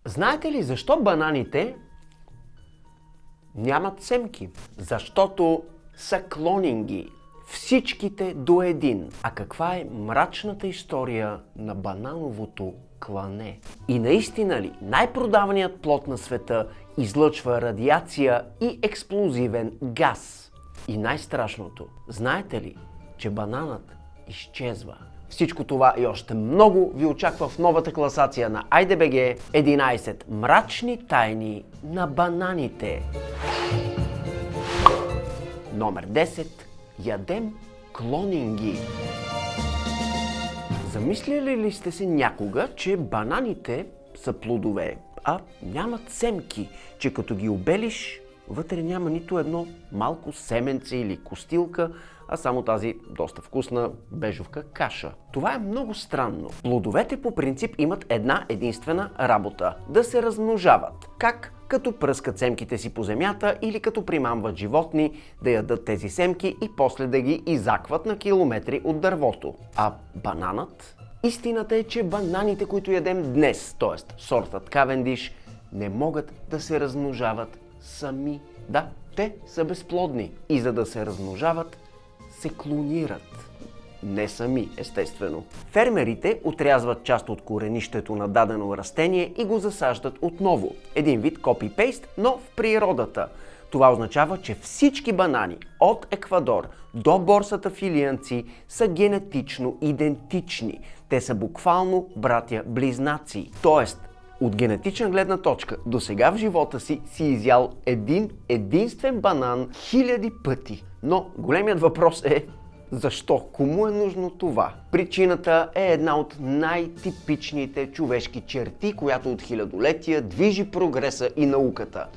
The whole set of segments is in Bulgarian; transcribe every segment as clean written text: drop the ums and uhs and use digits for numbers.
Знаете ли защо бананите нямат семки? Защото са клонинги. Всичките до един. А каква е мрачната история на банановото клане? И наистина ли най-продаваният плод на света излъчва радиация и експлозивен газ? И най-страшното, знаете ли, че бананът изчезва? Всичко това и още много ви очаква в новата класация на IDBG 11 мрачни тайни на бананите. Номер 10. Ядем клонинги. Замисляли ли сте се някога, че бананите са плодове, а нямат семки, че като ги обелиш, вътре няма нито едно малко семенце или костилка, а само тази доста вкусна бежовка каша. Това е много странно. Плодовете по принцип имат една единствена работа – да се размножават. Как? Като пръскат семките си по земята или като примамват животни да ядат тези семки и после да ги изакват на километри от дървото. А бананът? Истината е, че бананите, които ядем днес, т.е. сортът Кавендиш, не могат да се размножават сами. Да, те са безплодни и за да се размножават, се клонират. Не сами, естествено. Фермерите отрязват част от коренището на дадено растение и го засаждат отново. Един вид копи-пейст, но в природата. Това означава, че всички банани от Еквадор до борсата в Илианци са генетично идентични. Те са буквално братя-близнаци. Тоест, от генетична гледна точка, до сега в живота си изял единствен банан хиляди пъти. Но големият въпрос е: защо? Кому е нужно това? Причината е една от най-типичните човешки черти, която от хилядолетия движи прогреса и науката.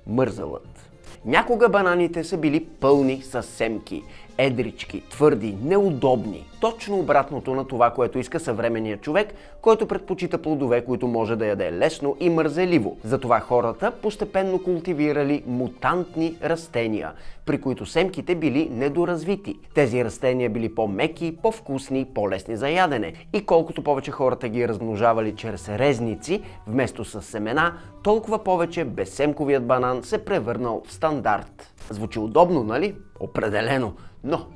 Мързелът. Някога бананите са били пълни с семки. Едрички, твърди, неудобни. Точно обратното на това, което иска съвременният човек, който предпочита плодове, които може да яде лесно и мързеливо. Затова хората постепенно култивирали мутантни растения, при които семките били недоразвити. Тези растения били по-меки, по-вкусни, по-лесни за ядене. И колкото повече хората ги размножавали чрез резници, вместо с семена, толкова повече безсемковият банан се превърнал в стандарт. Звучи удобно, нали? Определено. Но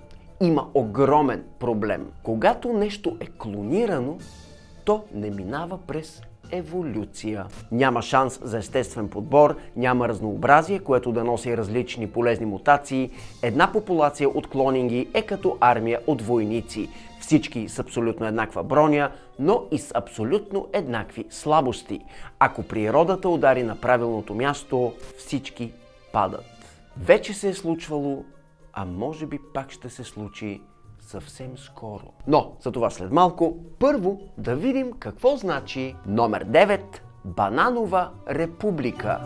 има огромен проблем. Когато нещо е клонирано, то не минава през еволюция. Няма шанс за естествен подбор, няма разнообразие, което да носи различни полезни мутации. Една популация от клонинги е като армия от войници. Всички с абсолютно еднаква броня, но и с абсолютно еднакви слабости. Ако природата удари на правилното място, всички падат. Вече се е случвало, а може би пак ще се случи съвсем скоро. Но за това след малко. Първо да видим какво значи номер 9 – Бананова република.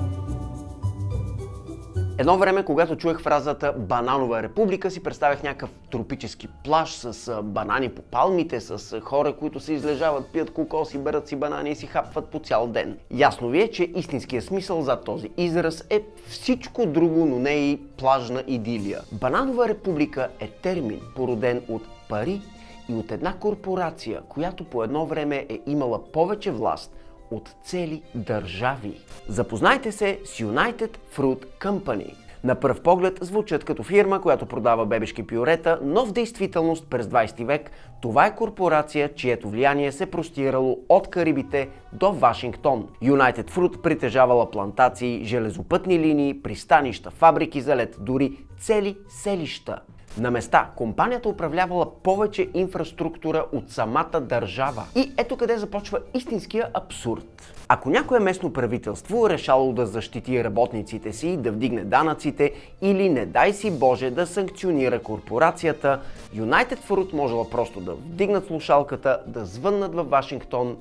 Едно време, когато чуех фразата Бананова република, си представях някакъв тропически плаж с банани по палмите, с хора, които се излежават, пият кокоси, берат си банани и си хапват по цял ден. Ясно ви е, че истинският смисъл за този израз е всичко друго, но не и плажна идилия. Бананова република е термин, породен от пари и от една корпорация, която по едно време е имала повече власт от цели държави. Запознайте се с United Fruit Company. На пръв поглед звучат като фирма, която продава бебешки пюрета, но в действителност през 20 век това е корпорация, чието влияние се простирало от Карибите до Вашингтон. United Fruit притежавала плантации, железопътни линии, пристанища, фабрики за лед, дори цели селища. На места компанията управлявала повече инфраструктура от самата държава. И ето къде започва истинския абсурд. Ако някое местно правителство решало да защити работниците си, да вдигне данъците или, не дай си Боже, да санкционира корпорацията, United Fruit можела просто да вдигнат слушалката, да звъннат във Вашингтон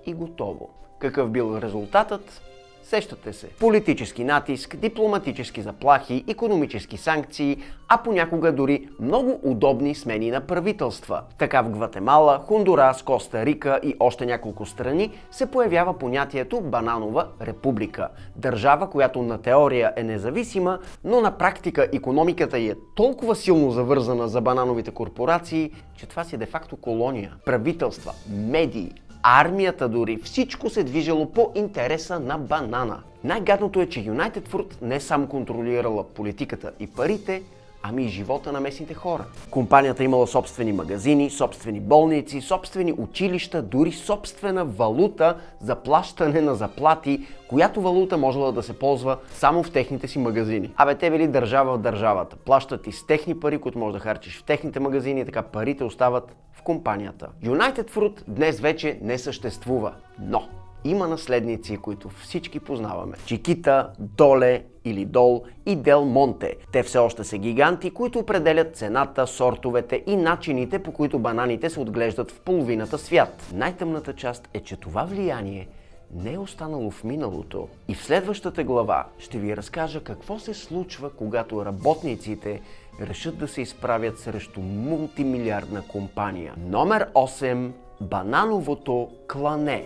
и готово. Какъв бил резултатът? Сещате се. Политически натиск, дипломатически заплахи, икономически санкции, а понякога дори много удобни смени на правителства. Така в Гватемала, Хондурас, Коста Рика и още няколко страни се появява понятието Бананова република. Държава, която на теория е независима, но на практика икономиката й е толкова силно завързана за банановите корпорации, че това си е де-факто колония. Правителства, медии, армията дори, всичко се движило по интереса на банана. Най-гадното е, че United Fruit не само контролирала политиката и парите, ами и живота на местните хора. Компанията имала собствени магазини, собствени болници, собствени училища, дори собствена валута за плащане на заплати, която валута можела да се ползва само в техните си магазини. Те били държава в държавата. Плащат и с техни пари, които можеш да харчиш в техните магазини, така парите остават в компанията. United Fruit днес вече не съществува, но има наследници, които всички познаваме. Чикита, Доле или Дол и Дел Монте. Те все още са гиганти, които определят цената, сортовете и начините, по които бананите се отглеждат в половината свят. Най-тъмната част е, че това влияние не е останало в миналото. И в следващата глава ще ви разкажа какво се случва, когато работниците решат да се изправят срещу мултимилиардна компания. Номер 8. Банановото клане.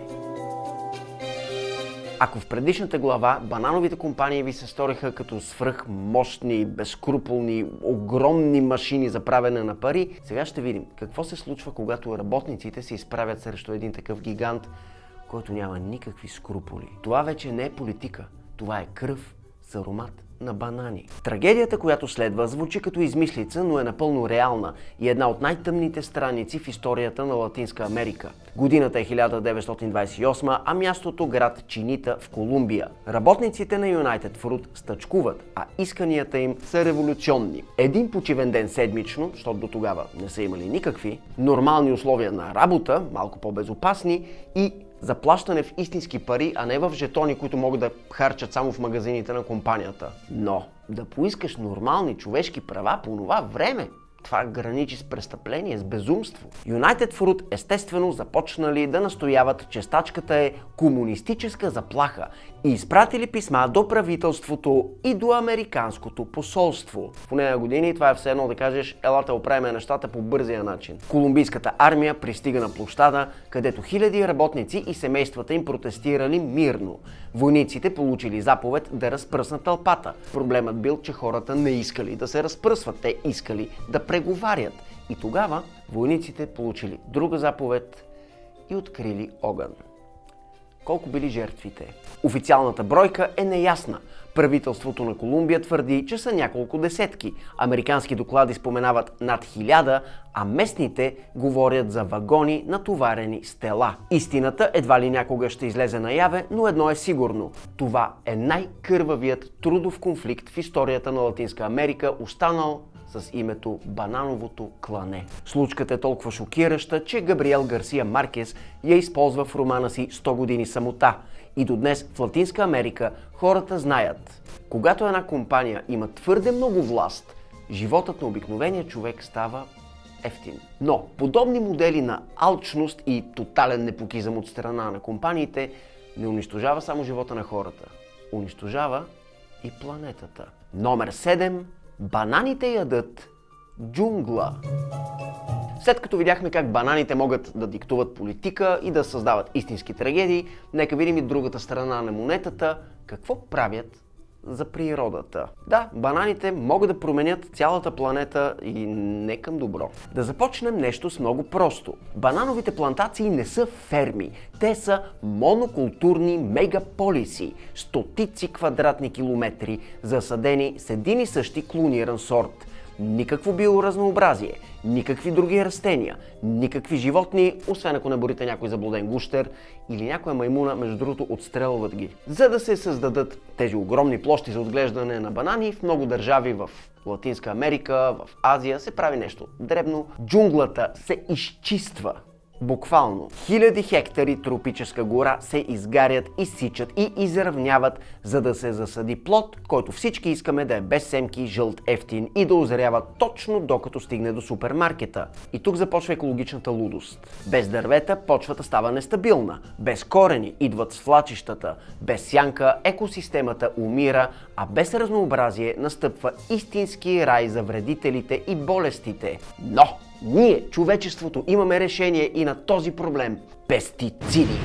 Ако в предишната глава банановите компании ви се сториха като свръхмощни, безскрупулни, огромни машини за правене на пари, сега ще видим какво се случва, когато работниците се изправят срещу един такъв гигант, който няма никакви скрупули. Това вече не е политика, това е кръв с аромат на банани. Трагедията, която следва, звучи като измислица, но е напълно реална и една от най-тъмните страници в историята на Латинска Америка. Годината е 1928, а мястото град Чинита в Колумбия. Работниците на United Fruit стачкуват, а исканията им са революционни. Един почивен ден седмично, защото до тогава не са имали никакви, нормални условия на работа, малко по-безопасни и заплащане в истински пари, а не в жетони, които могат да харчат само в магазините на компанията. Но да поискаш нормални човешки права по това време, това граничи с престъпление, с безумство. United Fruit естествено започнали да настояват, че стачката е комунистическа заплаха и изпратили писма до правителството и до американското посолство. В поне години това е все едно да кажеш: елате оправим нещата по бързия начин. Колумбийската армия пристига на площада, където хиляди работници и семействата им протестирали мирно. Войниците получили заповед да разпръснат тълпата. Проблемът бил, че хората не искали да се разпръсват, те искали да преговарят. И тогава войниците получили друга заповед и открили огън. Колко били жертвите? Официалната бройка е неясна. Правителството на Колумбия твърди, че са няколко десетки. Американски доклади споменават над 1000, а местните говорят за вагони натоварени с тела. Истината едва ли някога ще излезе наяве, но едно е сигурно. Това е най-кървавият трудов конфликт в историята на Латинска Америка, останал с името Банановото клане. Случката е толкова шокираща, че Габриел Гарсия Маркес я използва в романа си «100 години самота». И до днес в Латинска Америка хората знаят, когато една компания има твърде много власт, животът на обикновения човек става евтин. Но подобни модели на алчност и тотален непокизъм от страна на компаниите не унищожава само живота на хората, унищожава и планетата. Номер 7. Бананите ядат джунгла. След като видяхме как бананите могат да диктуват политика и да създават истински трагедии, нека видим и другата страна на монетата, какво правят за природата. Да, бананите могат да променят цялата планета и не към добро. Да започнем нещо с много просто. Банановите плантации не са ферми, те са монокултурни мегаполиси, стотици квадратни километри, засадени с един и същи клониран сорт. Никакво биоразнообразие, никакви други растения, никакви животни, освен ако не борите някой заблуден гущер или някоя маймуна, между другото отстрелват ги. За да се създадат тези огромни площи за отглеждане на банани, в много държави в Латинска Америка, в Азия се прави нещо дребно. Джунглата се изчиства. Буквално. Хиляди хектари тропическа гора се изгарят, изсичат и изравняват, за да се засади плод, който всички искаме да е без семки, жълт, евтин и да озрява точно докато стигне до супермаркета. И тук започва екологичната лудост. Без дървета почвата става нестабилна, без корени идват свлачищата, без сянка екосистемата умира, а без разнообразие настъпва истински рай за вредителите и болестите. Но ние, човечеството, имаме решение и на този проблем – пестициди.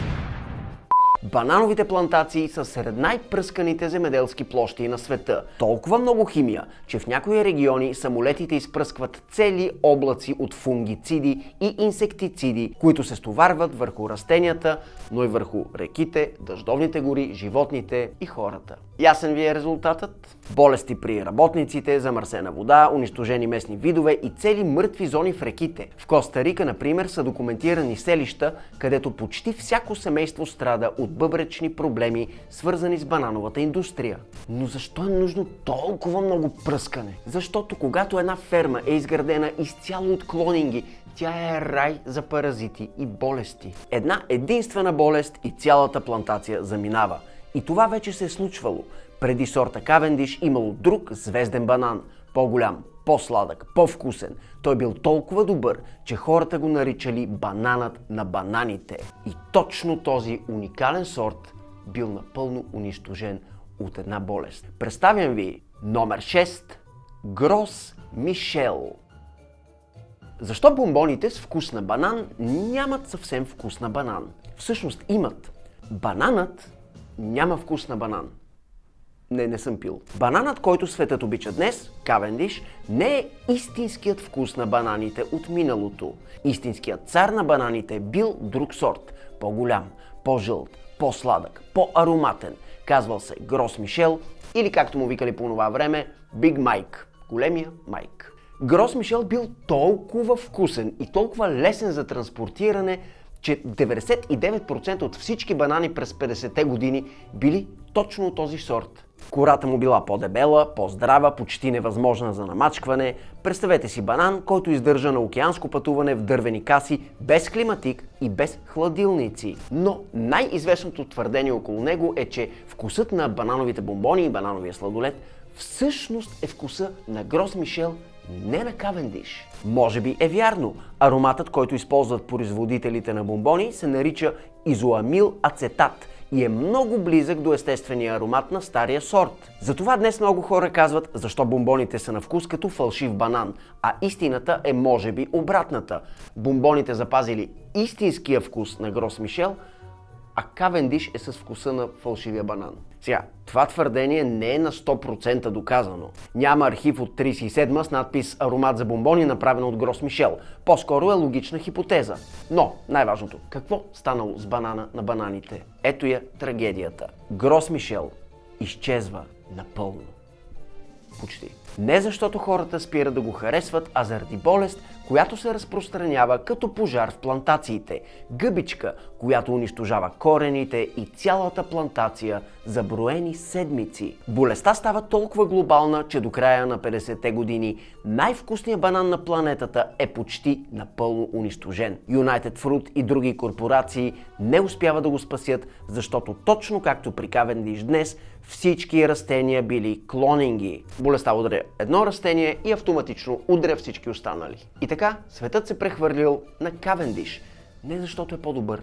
Банановите плантации са сред най-пръсканите земеделски площи на света. Толкова много химия, че в някои региони самолетите изпръскват цели облаци от фунгициди и инсектициди, които се стоварват върху растенията, но и върху реките, дъждовните гори, животните и хората. Ясен ви е резултатът? Болести при работниците, замърсена вода, унищожени местни видове и цели мъртви зони в реките. В Коста Рика, например, са документирани селища, където почти всяко семейство страда от бъбречни проблеми, свързани с банановата индустрия. Но защо е нужно толкова много пръскане? Защото когато една ферма е изградена изцяло от клонинги, тя е рай за паразити и болести. Една единствена болест и цялата плантация заминава. И това вече се е случвало. Преди сорта Кавендиш имало друг звезден банан. По-голям, по-сладък, по-вкусен. Той бил толкова добър, че хората го наричали бананът на бананите. И точно този уникален сорт бил напълно унищожен от една болест. Представям ви номер 6. Грос Мишел. Защо бомбоните с вкус на банан нямат съвсем вкус на банан? Всъщност имат. Бананът няма вкус на банан. Не съм пил. Бананът, който светът обича днес, Кавендиш, не е истинският вкус на бананите от миналото. Истинският цар на бананите бил друг сорт. По-голям, по-жълт, по-сладък, по-ароматен. Казвал се Грос Мишел или както му викали по това време, Биг Майк. Големия Майк. Грос Мишел бил толкова вкусен и толкова лесен за транспортиране, че 99% от всички банани през 50-те години били точно от този сорт. Кората му била по-дебела, по-здрава, почти невъзможна за намачкване. Представете си банан, който издържа на океанско пътуване в дървени каси, без климатик и без хладилници. Но най-известното твърдение около него е, че вкусът на банановите бомбони и банановия сладолед всъщност е вкуса на Грос Мишел, не на Кавендиш. Може би е вярно. Ароматът, който използват производителите на бомбони, се нарича изоамил ацетат и е много близък до естествения аромат на стария сорт. Затова днес много хора казват, защо бомбоните са на вкус като фалшив банан, а истината е може би обратната. Бомбоните запазили истинския вкус на Грос Мишел, а Кавендиш е с вкуса на фалшивия банан. Сега, това твърдение не е на 100% доказано. Няма архив от 37-ма с надпис "Аромат за бомбони", направен от Грос Мишел. По-скоро е логична хипотеза. Но, най-важното, какво станало с банана на бананите? Ето я трагедията. Грос Мишел изчезва напълно. Почти. Не защото хората спират да го харесват, а заради болест, която се разпространява като пожар в плантациите. Гъбичка, която унищожава корените и цялата плантация за броени седмици. Болестта става толкова глобална, че до края на 50-те години най-вкусният банан на планетата е почти напълно унищожен. United Fruit и други корпорации не успяват да го спасят, защото точно както при Кавендиш днес, всички растения били клонинги. Болестта удря едно растение и автоматично удря всички останали. И така, светът се прехвърлил на Кавендиш. Не защото е по-добър,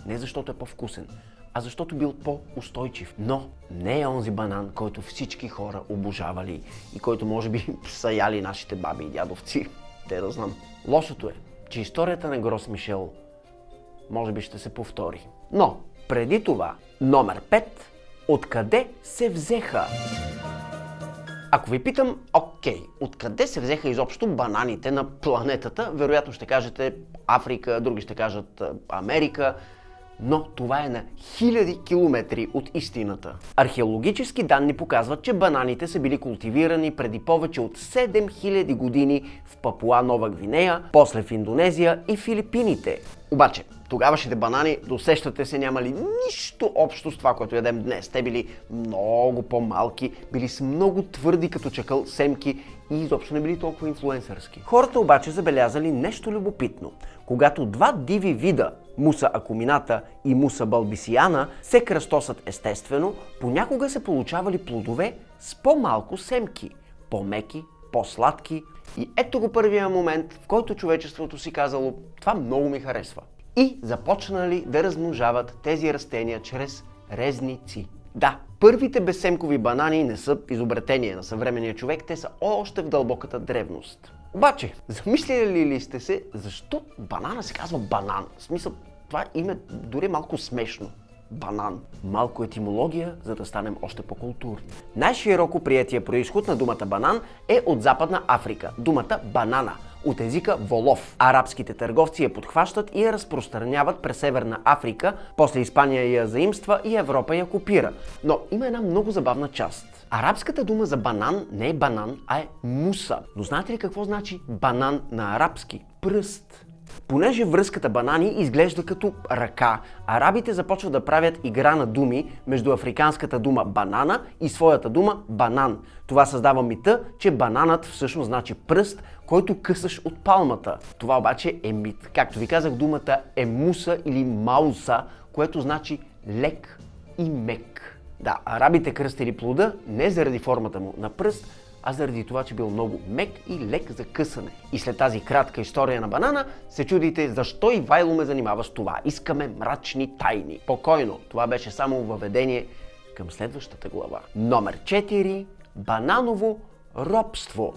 не защото е по-вкусен, а защото бил по-устойчив. Но не е онзи банан, който всички хора обожавали и който може би са яли нашите баби и дядовци. Те да знам. Лошото е, че историята на Грос Мишел може би ще се повтори. Но преди това, номер 5. Откъде се взеха? Ако ви питам, окей, откъде се взеха изобщо бананите на планетата, вероятно ще кажете Африка, други ще кажат Америка, но това е на хиляди километри от истината. Археологически данни показват, че бананите са били култивирани преди повече от 7000 години в Папуа Нова Гвинея, после в Индонезия и Филипините. Обаче, тогавашните банани, досещате се, нямали нищо общо с това, което ядем днес. Те били много по-малки, били с много твърди като чакъл семки и изобщо не били толкова инфлуенсърски. Хората обаче забелязали нещо любопитно. Когато два диви вида, Муса акумината и Муса балбисиана, се кръстосат естествено, понякога се получавали плодове с по-малко семки, по-меки, по-сладки. И ето го първия момент, в който човечеството си казало: това много ми харесва. И започнали да размножават тези растения чрез резници. Да, първите безсемкови банани не са изобретение на съвременния човек, те са още в дълбоката древност. Обаче, замислили ли сте се, защо банана се казва банан? В смисъл, това име дори е малко смешно. банан. Малко етимология, за да станем още по-културни. Най-широко приетия произход на думата банан е от Западна Африка. Думата банана. От езика волов. Арабските търговци я подхващат и я разпространяват през Северна Африка, после Испания я заимства и Европа я копира. Но има една много забавна част. Арабската дума за банан не е банан, а е муса. Но знаете ли какво значи банан на арабски? Пръст. Понеже връзката банани изглежда като ръка, арабите започват да правят игра на думи между африканската дума банана и своята дума банан. Това създава мита, че бананът всъщност значи пръст, който късаш от палмата. Това обаче е мит. Както ви казах, думата е муса или мауса, което значи лек и мек. Да, арабите кръстили плода не заради формата му на пръст, а заради това, че бил много мек и лек за късане. И след тази кратка история на банана, се чудите защо Ивайло ме занимава с това. Искаме мрачни тайни. Спокойно, това беше само въведение към следващата глава. Номер 4. Бананово робство.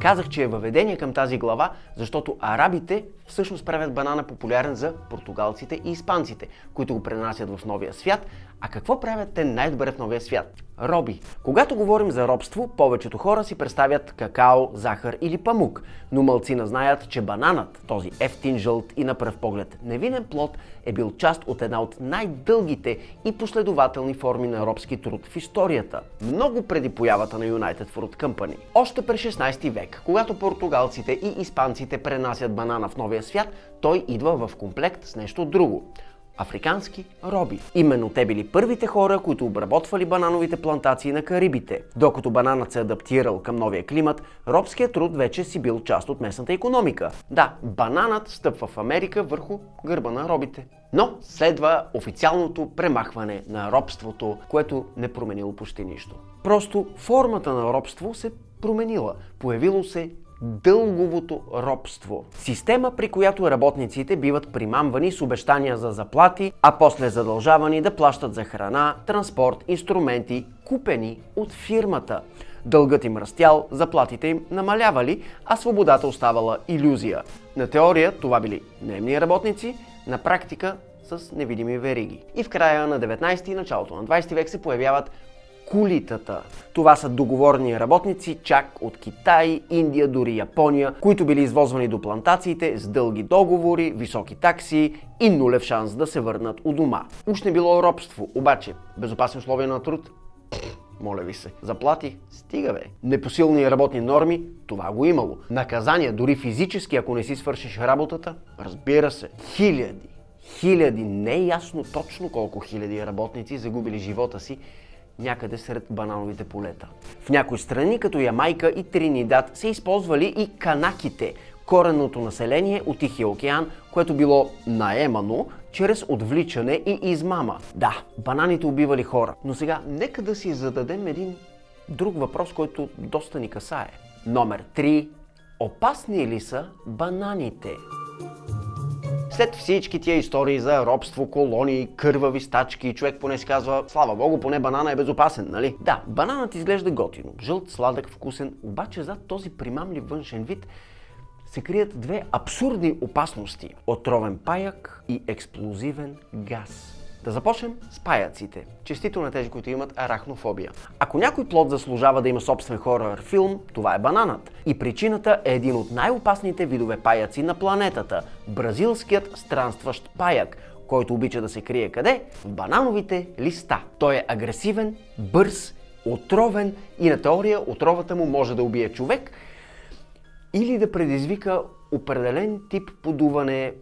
Казах, че е въведение към тази глава, защото арабите всъщност правят банана популярен за португалците и испанците, които го пренасят в новия свят. А какво правят те най-добре в новия свят? Роби. Когато говорим за робство, повечето хора си представят какао, захар или памук, но малцина знаят, че бананът, този евтин, жълт и на пръв поглед невинен плод, е бил част от една от най-дългите и последователни форми на робски труд в историята, много преди появата на United Fruit Company. Още през 16 век, когато португалците и испанците пренасят банана в новия свят, той идва в комплект с нещо друго. Африкански роби. Именно те били първите хора, които обработвали банановите плантации на Карибите. Докато бананът се адаптирал към новия климат, робският труд вече си бил част от местната икономика. Да, бананът стъпва в Америка върху гърба на робите. Но следва официалното премахване на робството, което не променило почти нищо. Просто формата на робство се променила. Появило се дълговото робство. Система, при която работниците биват примамвани с обещания за заплати, а после задължавани да плащат за храна, транспорт, инструменти, купени от фирмата. Дългът им растял, заплатите им намалявали, а свободата оставала илюзия. На теория това били наемни работници, на практика с невидими вериги. И в края на 19 и началото на 20 век се появяват кулитата. Това са договорни работници чак от Китай, Индия, дори Япония, които били извозвани до плантациите с дълги договори, високи такси и нулев шанс да се върнат у дома. Уж не било робство, обаче безопасни условия на труд? Моля ви се. Заплати? Стига бе. Непосилни работни норми? Това го имало. Наказания, дори физически, ако не си свършиш работата? Разбира се. Хиляди, не е ясно точно колко хиляди работници загубили живота си някъде сред банановите полета. В някои страни, като Ямайка и Тринидад, се използвали и канаките, коренното население от Тихия океан, което било наемано чрез отвличане и измама. Да, бананите убивали хора, но сега нека да си зададем един друг въпрос, който доста ни касае. Номер 3. Опасни ли са бананите? След всички тия истории за робство, колонии, кървави стачки, човек поне си казва, слава богу, поне банана е безопасен, нали? Да, бананът изглежда готино, жълт, сладък, вкусен, обаче зад този примамлив външен вид се крият две абсурдни опасности – отровен паяк и експлозивен газ. Да започнем с паяците. Честито на тези, които имат арахнофобия. Ако някой плод заслужава да има собствен хорър филм, това е бананът. И причината е един от най-опасните видове паяци на планетата – бразилският странстващ паяк, който обича да се крие къде? В банановите листа. Той е агресивен, бърз, отровен и на теория отровата му може да убие човек или да предизвика определен тип подуване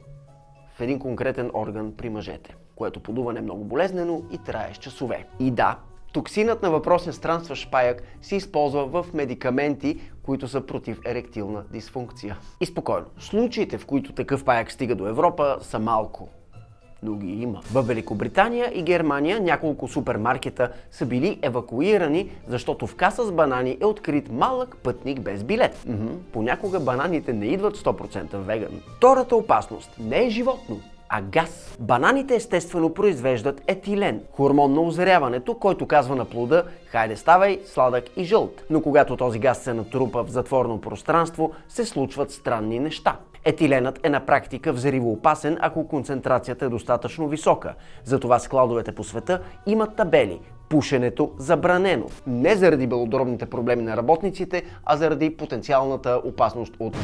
в един конкретен орган при мъжете, което подуване е много болезнено и трае с часове. И да, токсинът на въпросния странстващ паяк се използва в медикаменти, които са против еректилна дисфункция. И спокойно, случаите, в които такъв паяк стига до Европа, са малко, но ги има. В Великобритания и Германия няколко супермаркета са били евакуирани, защото в каса с банани е открит малък пътник без билет. Понякога бананите не идват 100% веган. Втората опасност не е животно, а газ. Бананите естествено произвеждат етилен, хормон на озряването, който казва на плода «Хайде ставай, сладък и жълт». Но когато този газ се натрупа в затворено пространство, се случват странни неща. Етиленът е на практика взривоопасен, ако концентрацията е достатъчно висока. Затова складовете по света имат табели. Пушенето забранено. Не заради белодробните проблеми на работниците, а заради потенциалната опасност от...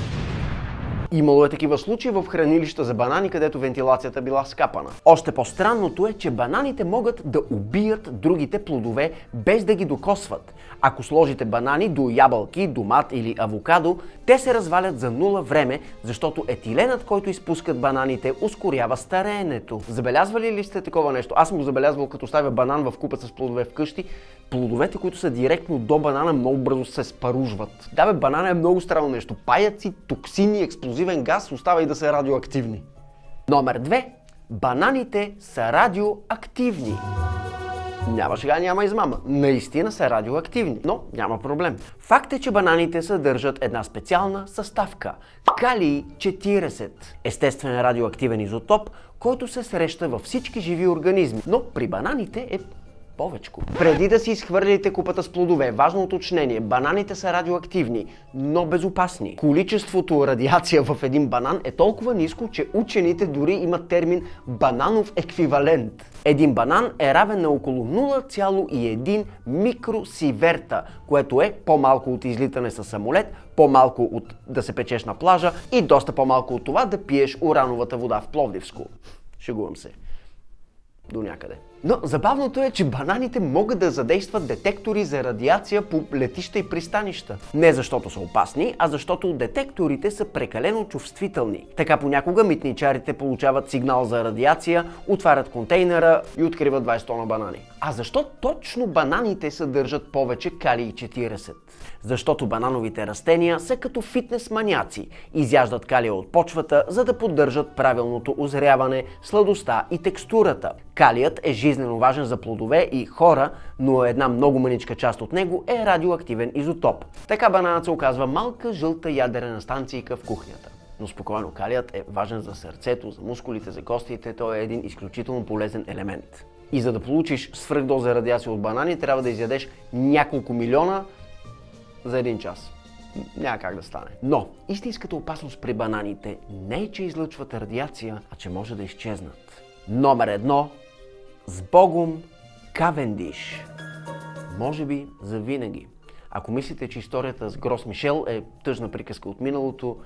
Имало е такива случаи в хранилища за банани, където вентилацията била скапана. Още по-странното е, че бананите могат да убият другите плодове без да ги докосват. Ако сложите банани до ябълки, домат или авокадо, те се развалят за нула време, защото етиленът, който изпускат бананите, ускорява стареенето. Забелязвали ли сте такова нещо? Аз съм го забелязвал, като ставя банан в купа с плодове вкъщи. Плодовете, които са директно до банана, много бързо се спаружват. Да бе, банана е много странно нещо. Паяци, токсини, експлозивен газ, остава и да са радиоактивни. Номер 2. Бананите са радиоактивни. Няма шега, няма измама. Наистина са радиоактивни, но няма проблем. Факт е, че бананите съдържат една специална съставка – калий 40. Естествен радиоактивен изотоп, който се среща във всички живи организми, но при бананите е повечко. Преди да си изхвърлите купата с плодове, важно уточнение, бананите са радиоактивни, но безопасни. Количеството радиация в един банан е толкова ниско, че учените дори имат термин бананов еквивалент. Един банан е равен на около 0,1 микросиверта, което е по-малко от излитане със самолет, по-малко от да се печеш на плажа и доста по-малко от това да пиеш урановата вода в Пловдивско. Шегувам се. До някъде. Но забавното е, че бананите могат да задействат детектори за радиация по летища и пристанища. Не защото са опасни, а защото детекторите са прекалено чувствителни. Така понякога митничарите получават сигнал за радиация, отварят контейнера и откриват 20 тона банани. А защо точно бананите съдържат повече калий 40? Защото банановите растения са като фитнес маняци. Изяждат калия от почвата, за да поддържат правилното озряване, сладостта и текстурата. Калият е жизнено важен за плодове и хора, но една много мъничка част от него е радиоактивен изотоп. Така бананът се оказва малка жълта ядрена станцийка в кухнята. Но спокойно, калият е важен за сърцето, за мускулите, за костите, той е един изключително полезен елемент. И за да получиш свръхдоза радиация от банани, трябва да изядеш няколко милиона за един час. Няма как да стане. Но истинската опасност при бананите не е, че излъчват радиация, а че може да изчезнат. Номер 1. С Богом Кавендиш. Може би завинаги. Ако мислите, че историята с Грос Мишел е тъжна приказка от миналото,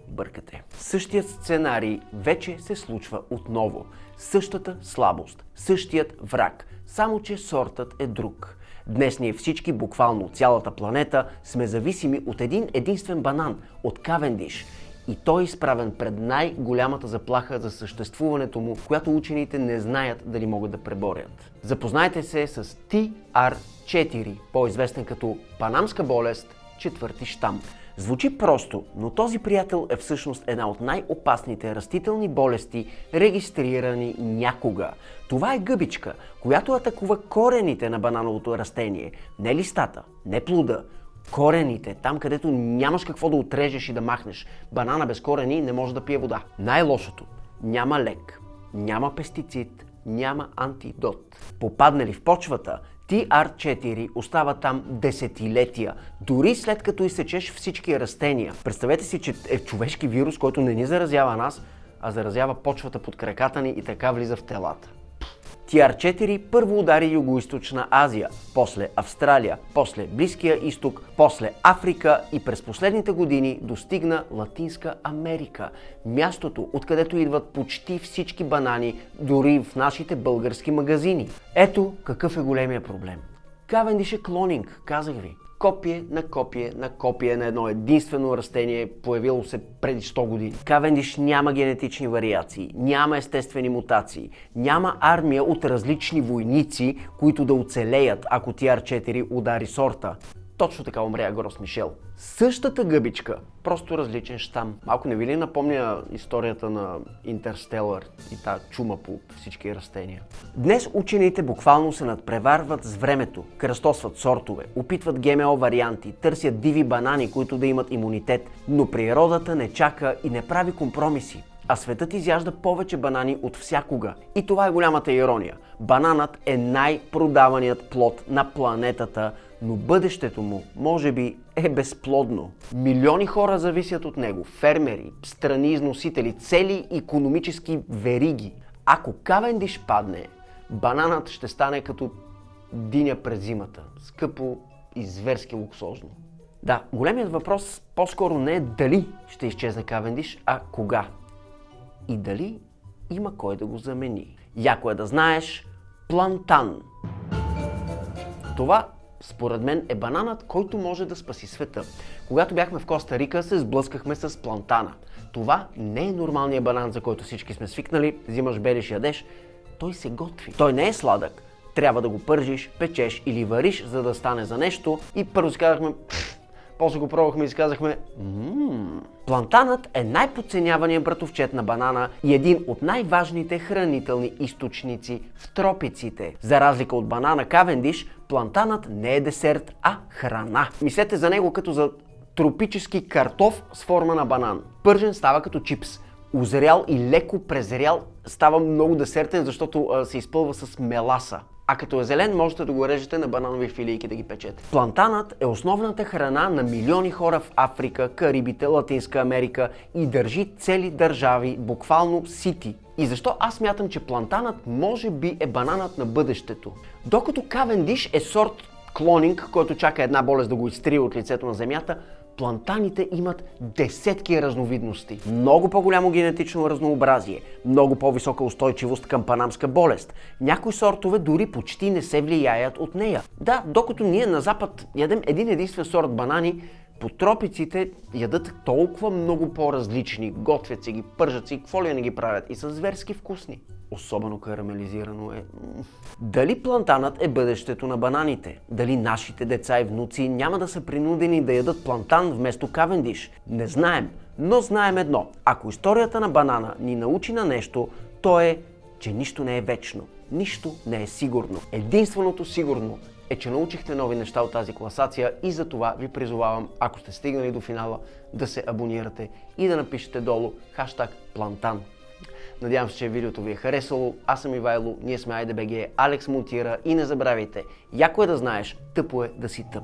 бъркате. Същият сценарий вече се случва отново. Същата слабост, същият враг, само че сортът е друг. Днес ние всички, буквално цялата планета, сме зависими от един единствен банан, от Кавендиш. И той е изправен пред най-голямата заплаха за съществуването му, която учените не знаят дали могат да преборят. Запознайте се с TR4, по-известен като панамска болест, четвърти щам. Звучи просто, но този приятел е всъщност една от най-опасните растителни болести, регистрирани някога. Това е гъбичка, която атакува корените на банановото растение. Не листата, не плода, корените, там където нямаш какво да отрежеш и да махнеш. Банана без корени не може да пие вода. Най-лошото – няма лек, няма пестицид, няма антидот. Попаднали в почвата, TR4 остава там десетилетия, дори след като изсечеш всички растения. Представете си, че е човешки вирус, който не ни заразява нас, а заразява почвата под краката ни и така влиза в телата. TR4 първо удари Югоизточна Азия, после Австралия, после Близкия изток, после Африка и през последните години достигна Латинска Америка, мястото, откъдето идват почти всички банани, дори в нашите български магазини. Ето какъв е големия проблем. Кавендиш е клонинг, казах ви. Копие на копие на копие на едно единствено растение, появило се преди 100 години. Кавендиш няма генетични вариации, няма естествени мутации, няма армия от различни войници, които да оцелеят, ако TR4 удари сорта. Точно така умря Грос Мишел. Същата гъбичка, просто различен щам. Малко не ви ли напомня историята на Интерстелър и та чума по всички растения? Днес учените буквално се надпреварват с времето, кръстосват сортове, опитват ГМО варианти, търсят диви банани, които да имат имунитет, но природата не чака и не прави компромиси. А светът изяжда повече банани от всякога. И това е голямата ирония. Бананът е най-продаваният плод на планетата, но бъдещето му може би е безплодно. Милиони хора зависят от него, фермери, страни износители, цели икономически вериги. Ако Кавендиш падне, бананът ще стане като диня през зимата. Скъпо и зверски луксозно. Да, големият въпрос по-скоро не е дали ще изчезне Кавендиш, а кога. И дали има кой да го замени. Яко е да знаеш плантан. Това, според мен, е бананът, който може да спаси света. Когато бяхме в Коста Рика, се сблъскахме с плантана. Това не е нормалният банан, за който всички сме свикнали. Взимаш, белиш, ядеш. Той се готви. Той не е сладък. Трябва да го пържиш, печеш или вариш, за да стане за нещо. И първо си казахме, после го пробвахме и си казахме, Плантанът е най-подценяваният братовчет на банана и един от най-важните хранителни източници в тропиците. За разлика от банана Кавендиш, плантанът не е десерт, а храна. Мислете за него като за тропически картоф с форма на банан. Пържен става като чипс. Озрял и леко презрял става много десертен, защото се изпълва с меласа. А като е зелен, можете да го режете на бананови филийки да ги печете. Плантанът е основната храна на милиони хора в Африка, Карибите, Латинска Америка и държи цели държави буквално сити. И защо аз смятам, че плантанът може би е бананът на бъдещето? Докато Кавендиш е сорт клонинг, който чака една болест да го изтрие от лицето на земята, плантаните имат десетки разновидности. Много по-голямо генетично разнообразие, много по-висока устойчивост към панамска болест. Някои сортове дори почти не се влияят от нея. Да, докато ние на запад ядем един единствен сорт банани, по тропиците ядат толкова много по-различни, готвят си ги, пържат си, какво ли не ги правят и са зверски вкусни. Особено карамелизирано е. Дали плантанът е бъдещето на бананите? Дали нашите деца и внуци няма да са принудени да ядат плантан вместо Кавендиш? Не знаем, но знаем едно. Ако историята на банана ни научи на нещо, то е, че нищо не е вечно. Нищо не е сигурно. Единственото сигурно е, че научихте нови неща от тази класация и за това ви призовавам, ако сте стигнали до финала, да се абонирате и да напишете долу хаштаг плантан. Надявам се, че видеото ви е харесало. Аз съм Ивайло, ние сме IDBG, Алекс монтира и не забравяйте, яко е да знаеш, тъпо е да си тъп.